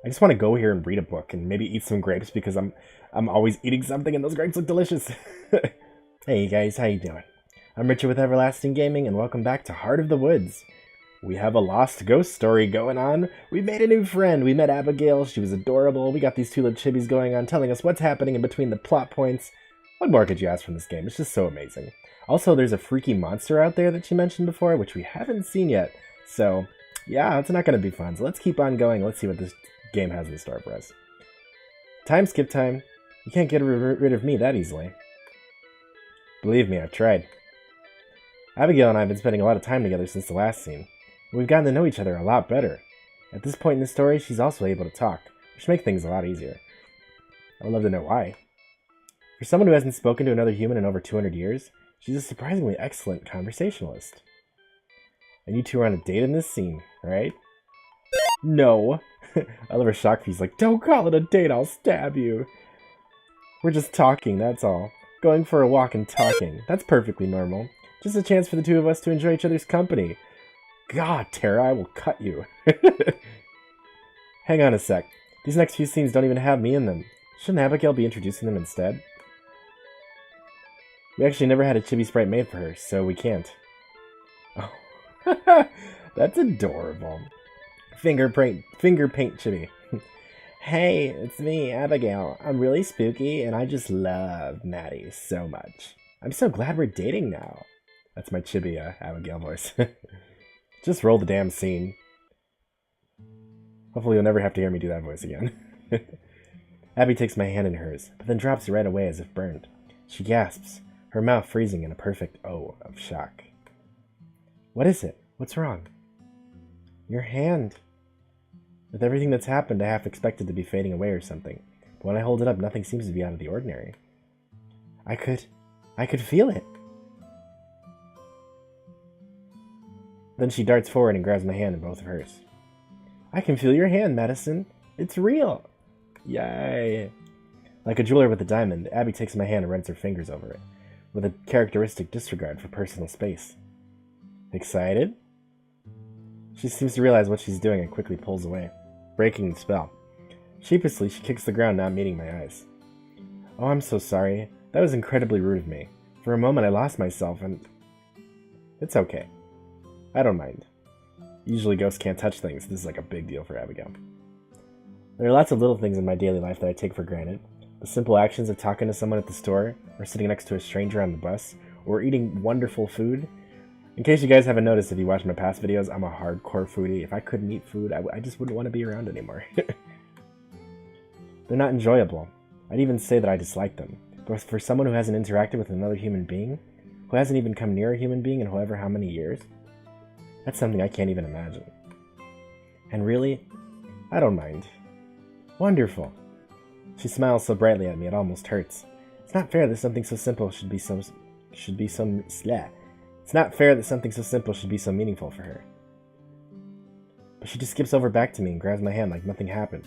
I just want to go here and read a book and maybe eat some grapes because I'm always eating something and those grapes look delicious. Hey guys, how you doing? I'm Richard with Everlasting Gaming and welcome back to Heart of the Woods. We have a lost ghost story going on. We made a new friend. We met Abigail. She was adorable. We got these two little chibis going on telling us what's happening in between the plot points. What more could you ask from this game? It's just so amazing. Also, there's a freaky monster out there that she mentioned before, which we haven't seen yet. So, yeah, it's not going to be fun. So let's keep on going. Let's see what this game has in store for us. Time skip time. You can't get rid of me that easily. Believe me, I've tried. Abigail and I have been spending a lot of time together since the last scene. We've gotten to know each other a lot better. At this point in the story, she's also able to talk, which makes things a lot easier. I would love to know why. For someone who hasn't spoken to another human in over 200 years, she's a surprisingly excellent conversationalist. And you two are on a date in this scene, right? No. I love her shock face, like, don't call it a date, I'll stab you. We're just talking, that's all. Going for a walk and talking. That's perfectly normal. Just a chance for the two of us to enjoy each other's company. God, Tara, I will cut you. Hang on a sec. These next few scenes don't even have me in them. Shouldn't Abigail be introducing them instead? We actually never had a chibi sprite made for her, so we can't. Oh, that's adorable. Finger paint chibi. Hey, it's me, Abigail. I'm really spooky, and I just love Maddie so much. I'm so glad we're dating now. That's my chibi Abigail voice. Just roll the damn scene. Hopefully you'll never have to hear me do that voice again. Abby takes my hand in hers, but then drops it right away as if burned. She gasps, her mouth freezing in a perfect O of shock. What is it? What's wrong? Your hand. With everything that's happened, I half expected to be fading away or something, but when I hold it up, nothing seems to be out of the ordinary. I could feel it. Then she darts forward and grabs my hand in both of hers. I can feel your hand, Madison. It's real. Yay. Like a jeweler with a diamond, Abby takes my hand and runs her fingers over it, with a characteristic disregard for personal space. Excited? She seems to realize what she's doing and quickly pulls away, breaking the spell. Sheepishly, she kicks the ground, not meeting my eyes. Oh, I'm so sorry. That was incredibly rude of me. For a moment, I lost myself, and... It's okay. I don't mind. Usually ghosts can't touch things. This is like a big deal for Abigail. There are lots of little things in my daily life that I take for granted. The simple actions of talking to someone at the store, or sitting next to a stranger on the bus, or eating wonderful food. In case you guys haven't noticed, if you watch my past videos, I'm a hardcore foodie. If I couldn't eat food, I just wouldn't want to be around anymore. They're not enjoyable. I'd even say that I dislike them. But for someone who hasn't interacted with another human being, who hasn't even come near a human being in however how many years, that's something I can't even imagine. And really, I don't mind. Wonderful. She smiles so brightly at me it almost hurts. It's not fair that something so simple should be so It's not fair that something so simple should be so meaningful for her. But she just skips over back to me and grabs my hand like nothing happened.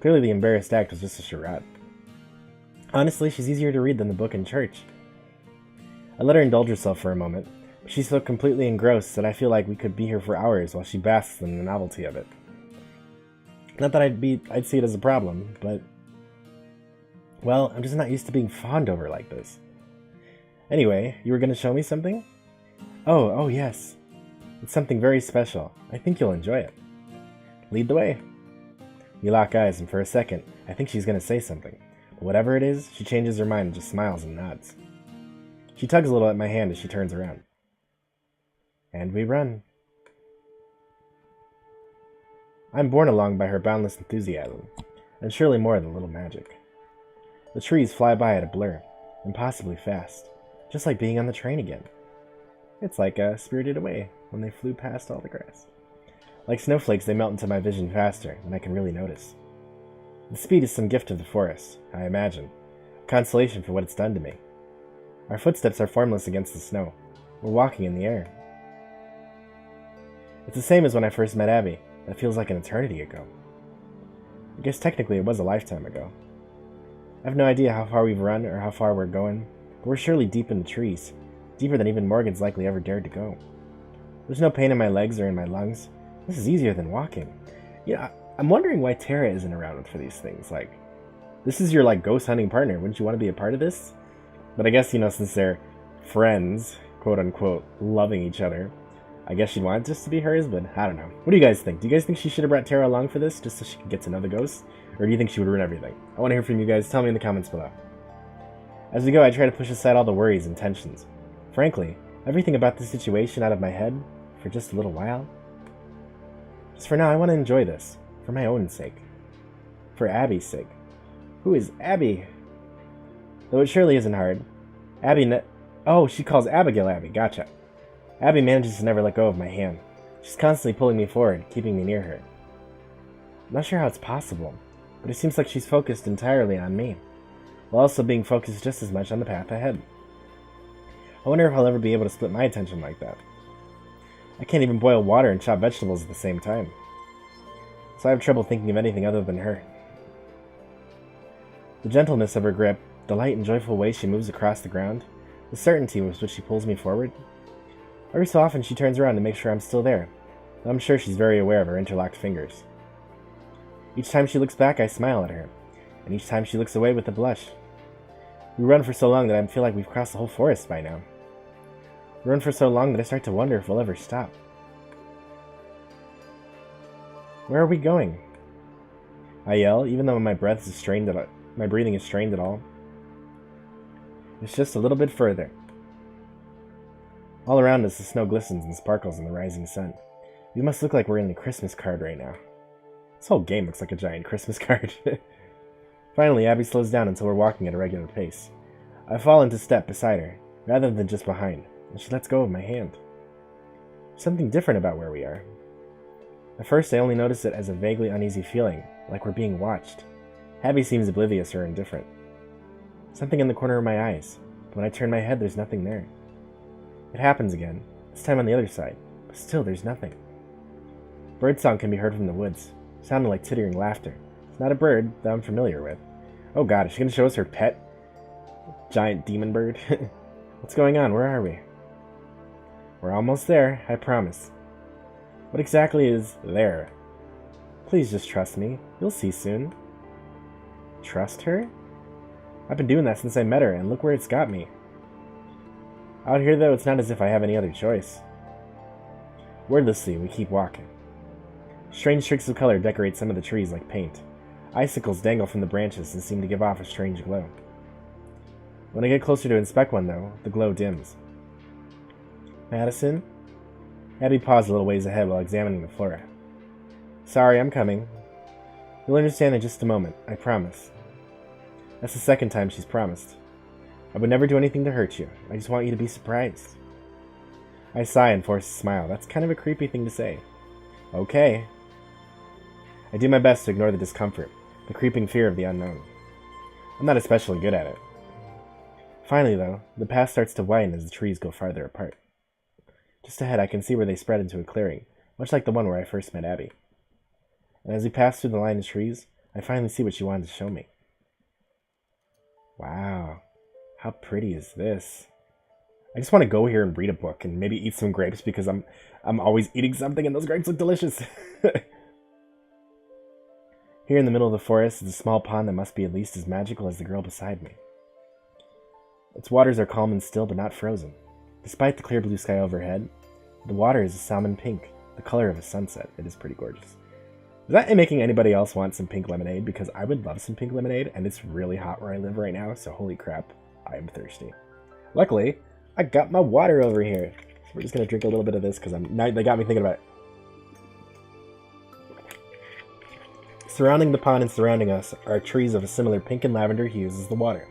Clearly the embarrassed act was just a charade. Honestly, she's easier to read than the book in church. I let her indulge herself for a moment, but she's so completely engrossed that I feel like we could be here for hours while she basks in the novelty of it. Not that I'd see it as a problem, but... Well, I'm just not used to being fawned over like this. Anyway, you were going to show me something? Oh yes. It's something very special. I think you'll enjoy it. Lead the way. We lock eyes, and for a second, I think she's going to say something. But whatever it is, she changes her mind and just smiles and nods. She tugs a little at my hand as she turns around. And we run. I'm borne along by her boundless enthusiasm, and surely more than a little magic. The trees fly by at a blur, impossibly fast, just like being on the train again. It's like Spirited Away, when they flew past all the grass. Like snowflakes, they melt into my vision faster than I can really notice. The speed is some gift of the forest, I imagine, a consolation for what it's done to me. Our footsteps are formless against the snow. We're walking in the air. It's the same as when I first met Abby. That feels like an eternity ago. I guess technically it was a lifetime ago. I have no idea how far we've run or how far we're going, but we're surely deep in the trees, deeper than even Morgan's likely ever dared to go. There's no pain in my legs or in my lungs. This is easier than walking. You know, I'm wondering why Tara isn't around for these things. Like, this is your, like, ghost hunting partner. Wouldn't you want to be a part of this? But I guess, you know, since they're friends, quote-unquote, loving each other, I guess she'd want this to be her husband. I don't know. What do you guys think? Do you guys think she should have brought Tara along for this, just so she could get to know the ghosts? Or do you think she would ruin everything? I want to hear from you guys. Tell me in the comments below. As we go, I try to push aside all the worries and tensions. Frankly, everything about this situation out of my head for just a little while. Just for now, I want to enjoy this. For my own sake. For Abby's sake. Who is Abby? Though it surely isn't hard. Oh, she calls Abigail Abby. Gotcha. Abby manages to never let go of my hand. She's constantly pulling me forward, keeping me near her. I'm not sure how it's possible, but it seems like she's focused entirely on me, while also being focused just as much on the path ahead. I wonder if I'll ever be able to split my attention like that. I can't even boil water and chop vegetables at the same time. So I have trouble thinking of anything other than her. The gentleness of her grip, the light and joyful way she moves across the ground, the certainty with which she pulls me forward. Every so often she turns around to make sure I'm still there, though I'm sure she's very aware of her interlocked fingers. Each time she looks back, I smile at her, and each time she looks away with a blush. We run for so long that I feel like we've crossed the whole forest by now. We run for so long that I start to wonder if we'll ever stop. Where are we going? I yell, even though my breathing is strained at all. It's just a little bit further. All around us, the snow glistens and sparkles in the rising sun. We must look like we're in a Christmas card right now. This whole game looks like a giant Christmas card. Finally, Abby slows down until we're walking at a regular pace. I fall into step beside her, rather than just behind, and she lets go of my hand. Something different about where we are. At first, I only noticed it as a vaguely uneasy feeling, like we're being watched. Abby seems oblivious or indifferent. Something in the corner of my eyes, but when I turn my head, there's nothing there. It happens again, this time on the other side, but still there's nothing. Birdsong can be heard from the woods, sounding like tittering laughter. It's not a bird that I'm familiar with. Oh god, is she going to show us her pet? Giant demon bird? What's going on? Where are we? We're almost there, I promise. What exactly is there? Please just trust me. You'll see soon. Trust her? I've been doing that since I met her, and look where it's got me. Out here, though, it's not as if I have any other choice. Wordlessly, we keep walking. Strange streaks of color decorate some of the trees like paint. Icicles dangle from the branches and seem to give off a strange glow. When I get closer to inspect one, though, the glow dims. Madison? Abby paused a little ways ahead while examining the flora. Sorry, I'm coming. You'll understand in just a moment, I promise. That's the second time she's promised. I would never do anything to hurt you. I just want you to be surprised. I sigh and force a smile. That's kind of a creepy thing to say. Okay. I do my best to ignore the discomfort, the creeping fear of the unknown. I'm not especially good at it. Finally, though, the path starts to widen as the trees go farther apart. Just ahead, I can see where they spread into a clearing, much like the one where I first met Abby. And as we pass through the line of trees, I finally see what she wanted to show me. Wow, how pretty is this? I just want to go here and read a book and maybe eat some grapes because I'm always eating something and those grapes look delicious. Here in the middle of the forest is a small pond that must be at least as magical as the girl beside me. Its waters are calm and still but not frozen. Despite the clear blue sky overhead, the water is a salmon pink, the color of a sunset. It is pretty gorgeous. Is that making anybody else want some pink lemonade? Because I would love some pink lemonade, and it's really hot where I live right now, so holy crap, I am thirsty. Luckily, I got my water over here. So we're just going to drink a little bit of this because they got me thinking about it. Surrounding the pond and surrounding us are trees of a similar pink and lavender hues as the water.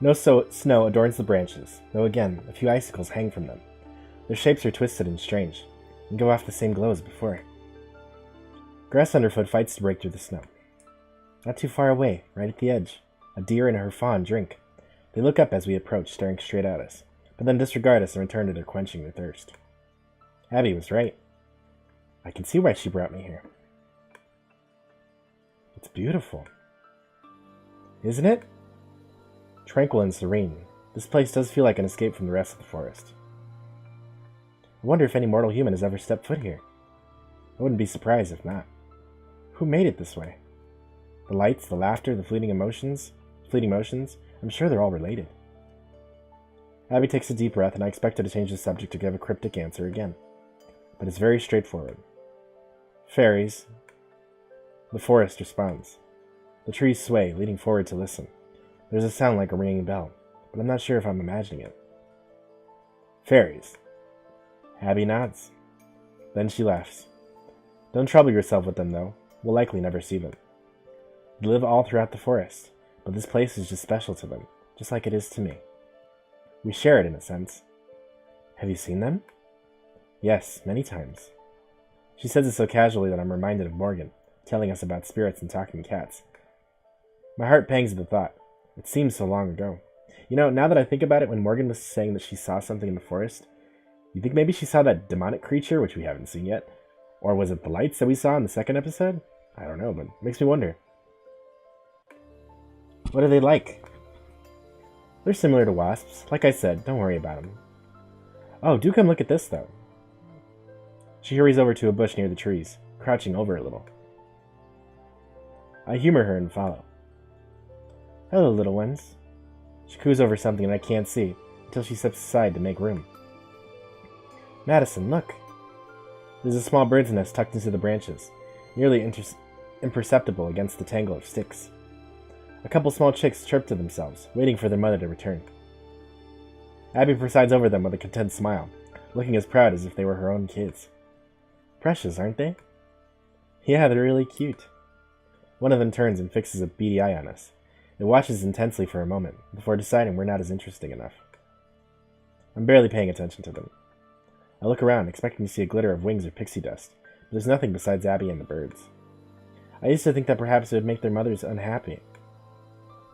No snow adorns the branches, though again, a few icicles hang from them. Their shapes are twisted and strange, and give off the same glow as before. Grass underfoot fights to break through the snow. Not too far away, right at the edge, a deer and her fawn drink. They look up as we approach, staring straight at us, but then disregard us and return to their quenching their thirst. Abby was right. I can see why she brought me here. It's beautiful. Isn't it? Tranquil and serene, this place does feel like an escape from the rest of the forest. I wonder if any mortal human has ever stepped foot here. I wouldn't be surprised if not. Who made it this way? The lights, the laughter, the fleeting motions, I'm sure they're all related. Abby takes a deep breath, and I expect her to change the subject to give a cryptic answer again. But it's very straightforward. Fairies. The forest responds. The trees sway, leaning forward to listen. There's a sound like a ringing bell, but I'm not sure if I'm imagining it. Fairies. Abby nods. Then she laughs. Don't trouble yourself with them, though. We'll likely never see them. They live all throughout the forest, but this place is just special to them, just like it is to me. We share it in a sense. Have you seen them? Yes, many times. She says it so casually that I'm reminded of Morgan, telling us about spirits and talking cats. My heart pangs at the thought. It seems so long ago. You know, now that I think about it, when Morgan was saying that she saw something in the forest, you think maybe she saw that demonic creature, which we haven't seen yet? Or was it the lights that we saw in the second episode? I don't know, but it makes me wonder. What are they like? They're similar to wasps. Like I said, don't worry about them. Oh, do come look at this, though. She hurries over to a bush near the trees, crouching over a little. I humor her and follow. Hello, little ones. She coos over something that I can't see, until she steps aside to make room. Madison, look! There's a small bird's nest tucked into the branches, nearly imperceptible against the tangle of sticks. A couple small chicks chirp to themselves, waiting for their mother to return. Abby presides over them with a content smile, looking as proud as if they were her own kids. Precious, aren't they? Yeah, they're really cute. One of them turns and fixes a beady eye on us. It watches intensely for a moment, before deciding we're not as interesting enough. I'm barely paying attention to them. I look around, expecting to see a glitter of wings or pixie dust, but there's nothing besides Abby and the birds. I used to think that perhaps it would make their mothers unhappy.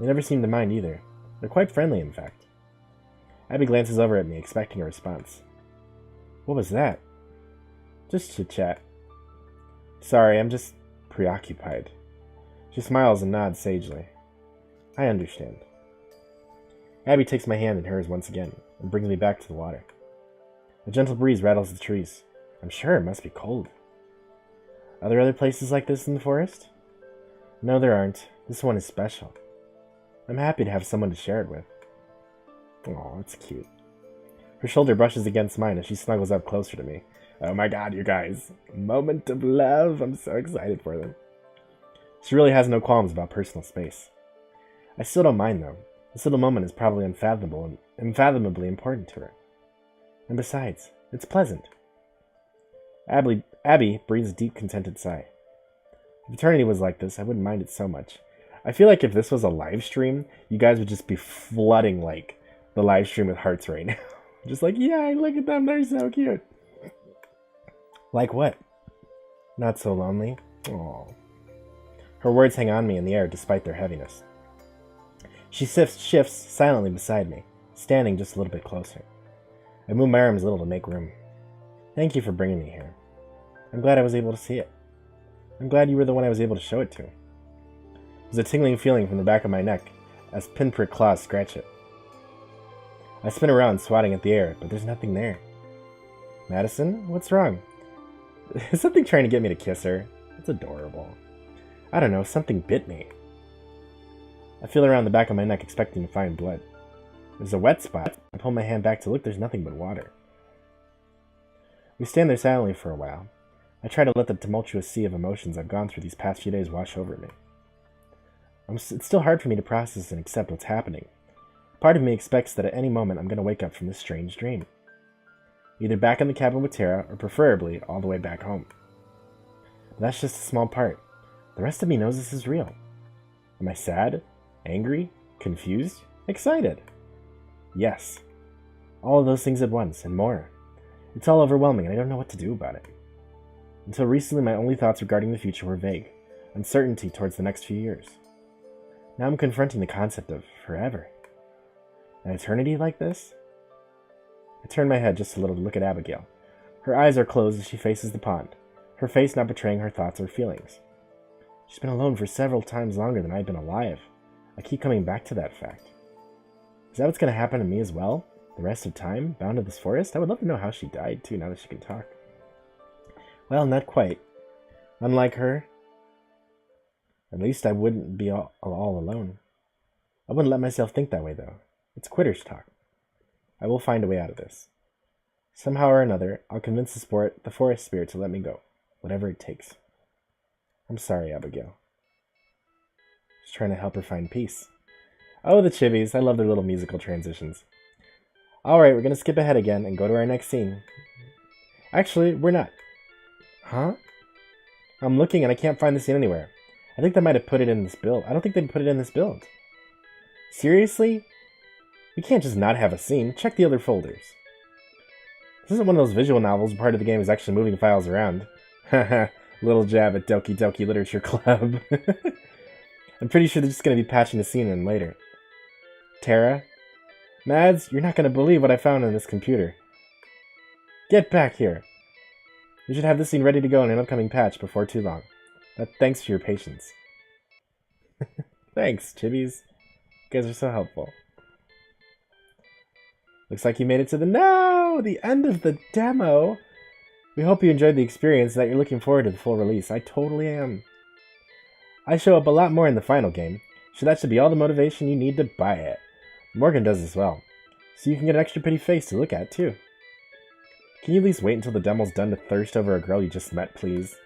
They never seem to mind either. They're quite friendly, in fact. Abby glances over at me, expecting a response. What was that? Just chit-chat. Sorry, I'm just preoccupied. She smiles and nods sagely. I understand. Abby takes my hand in hers once again, and brings me back to the water. A gentle breeze rattles the trees. I'm sure it must be cold. Are there other places like this in the forest? No, there aren't. This one is special. I'm happy to have someone to share it with. Aw, it's cute. Her shoulder brushes against mine as she snuggles up closer to me. Oh my god, you guys. Moment of love. I'm so excited for them. She really has no qualms about personal space. I still don't mind, though. This little moment is probably unfathomably important to her. And besides, it's pleasant. Abby breathes a deep, contented sigh. If eternity was like this, I wouldn't mind it so much. I feel like if this was a live stream, you guys would just be flooding, like, the live stream with hearts right now. Just like, yeah, look at them, they're so cute. Like what? Not so lonely. Aww. Her words hang on me in the air despite their heaviness. She shifts silently beside me, standing just a little bit closer. I move my arms a little to make room. Thank you for bringing me here. I'm glad I was able to see it. I'm glad you were the one I was able to show it to. There's a tingling feeling from the back of my neck as pinprick claws scratch it. I spin around, swatting at the air, but there's nothing there. Madison, what's wrong? Is something trying to get me to kiss her? It's adorable. I don't know, something bit me. I feel around the back of my neck, expecting to find blood. There's a wet spot. I pull my hand back to look, there's nothing but water. We stand there silently for a while. I try to let the tumultuous sea of emotions I've gone through these past few days wash over me. It's still hard for me to process and accept what's happening. Part of me expects that at any moment I'm going to wake up from this strange dream. Either back in the cabin with Tara, or preferably all the way back home. But that's just a small part. The rest of me knows this is real. Am I sad? Angry? Confused? Excited? Yes. All of those things at once, and more. It's all overwhelming, and I don't know what to do about it. Until recently, my only thoughts regarding the future were vague, uncertainty towards the next few years. Now I'm confronting the concept of forever. An eternity like this? I turn my head just a little to look at Abigail. Her eyes are closed as she faces the pond, her face not betraying her thoughts or feelings. She's been alone for several times longer than I've been alive. I keep coming back to that fact. Is that what's going to happen to me as well? The rest of time, bound to this forest? I would love to know how she died, too, now that she can talk. Well, not quite. Unlike her, at least I wouldn't be all alone. I wouldn't let myself think that way, though. It's quitter's talk. I will find a way out of this. Somehow or another, I'll convince the forest spirit to let me go, whatever it takes. I'm sorry, Abigail. Just trying to help her find peace. Oh, the Chibies. I love their little musical transitions. Alright, we're going to skip ahead again and go to our next scene. Actually, we're not. Huh? I'm looking and I can't find the scene anywhere. I think they might have put it in this build. I don't think they put it in this build. Seriously? We can't just not have a scene. Check the other folders. This isn't one of those visual novels where part of the game is actually moving files around. Haha, little jab at Doki Doki Literature Club. I'm pretty sure they're just going to be patching the scene in later. Terra? Mads, you're not going to believe what I found on this computer. Get back here. We should have this scene ready to go in an upcoming patch before too long. Thanks for your patience. Thanks, Chibies. You guys are so helpful. Looks like you made it to the end of the demo. We hope you enjoyed the experience and that you're looking forward to the full release. I totally am. I show up a lot more in the final game, so that should be all the motivation you need to buy it. Morgan does as well, so you can get an extra pretty face to look at too. Can you at least wait until the demo's done to thirst over a girl you just met, please?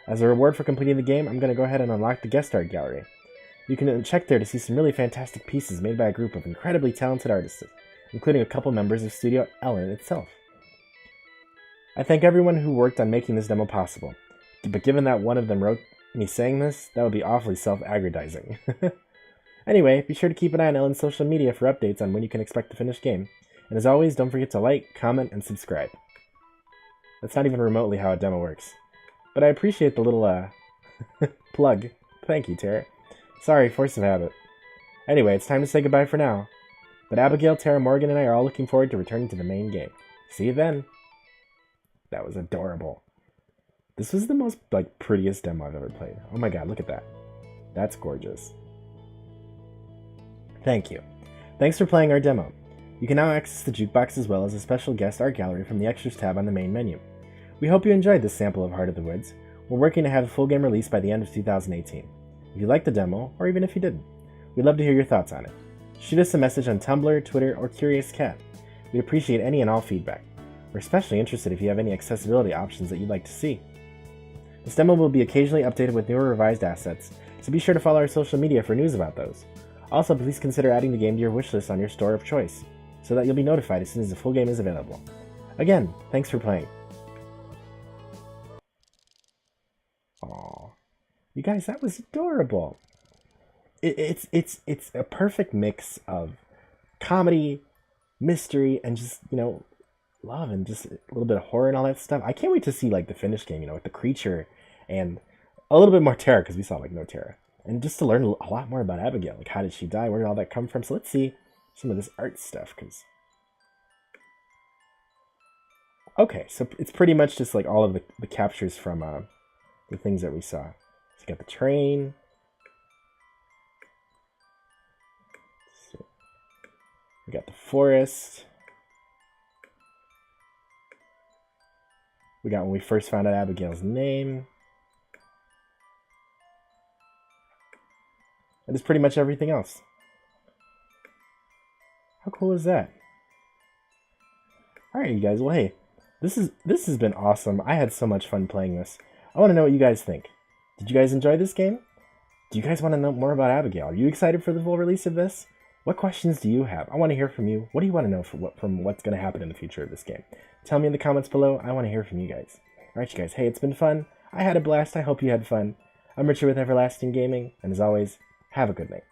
As a reward for completing the game, I'm going to go ahead and unlock the guest art gallery. You can check there to see some really fantastic pieces made by a group of incredibly talented artists, including a couple members of Studio Ellen itself. I thank everyone who worked on making this demo possible, but given that one of them wrote me saying this, that would be awfully self-aggrandizing. Anyway, be sure to keep an eye on Ellen's social media for updates on when you can expect the finished game, and as always, don't forget to like, comment, and subscribe. That's not even remotely how a demo works. But I appreciate the little, plug. Thank you, Terra. Sorry, force of habit. Anyway, it's time to say goodbye for now. But Abigail, Terra, Morgan, and I are all looking forward to returning to the main game. See you then. That was adorable. This was the most, prettiest demo I've ever played. Oh my god, look at that. That's gorgeous. Thank you. Thanks for playing our demo. You can now access the jukebox as well as a special guest art gallery from the Extras tab on the main menu. We hope you enjoyed this sample of Heart of the Woods. We're working to have a full game released by the end of 2018. If you liked the demo, or even if you didn't, we'd love to hear your thoughts on it. Shoot us a message on Tumblr, Twitter, or Curious Cat. We'd appreciate any and all feedback. We're especially interested if you have any accessibility options that you'd like to see. This demo will be occasionally updated with newer revised assets, so be sure to follow our social media for news about those. Also, please consider adding the game to your wishlist on your store of choice, so that you'll be notified as soon as the full game is available. Again, thanks for playing. Aww. You guys, that was adorable. It's a perfect mix of comedy, mystery, and just, love and just a little bit of horror and all that stuff. I can't wait to see, the finished game, with the creature and a little bit more Terra, because we saw, no Terra. And just to learn a lot more about Abigail, how did she die, where did all that come from? So let's see some of this art stuff, because... Okay, so it's pretty much just, all of the captures from the things that we saw. So you got the train... We got the forest. We got when we first found out Abigail's name. And it's pretty much everything else. How cool is that? Alright, you guys. Well, hey, this has been awesome. I had so much fun playing this. I want to know what you guys think. Did you guys enjoy this game? Do you guys want to know more about Abigail? Are you excited for the full release of this? What questions do you have? I want to hear from you. What do you want to know from what's going to happen in the future of this game? Tell me in the comments below. I want to hear from you guys. Alright, you guys. Hey, it's been fun. I had a blast. I hope you had fun. I'm Richard with Everlasting Gaming, and as always, have a good night.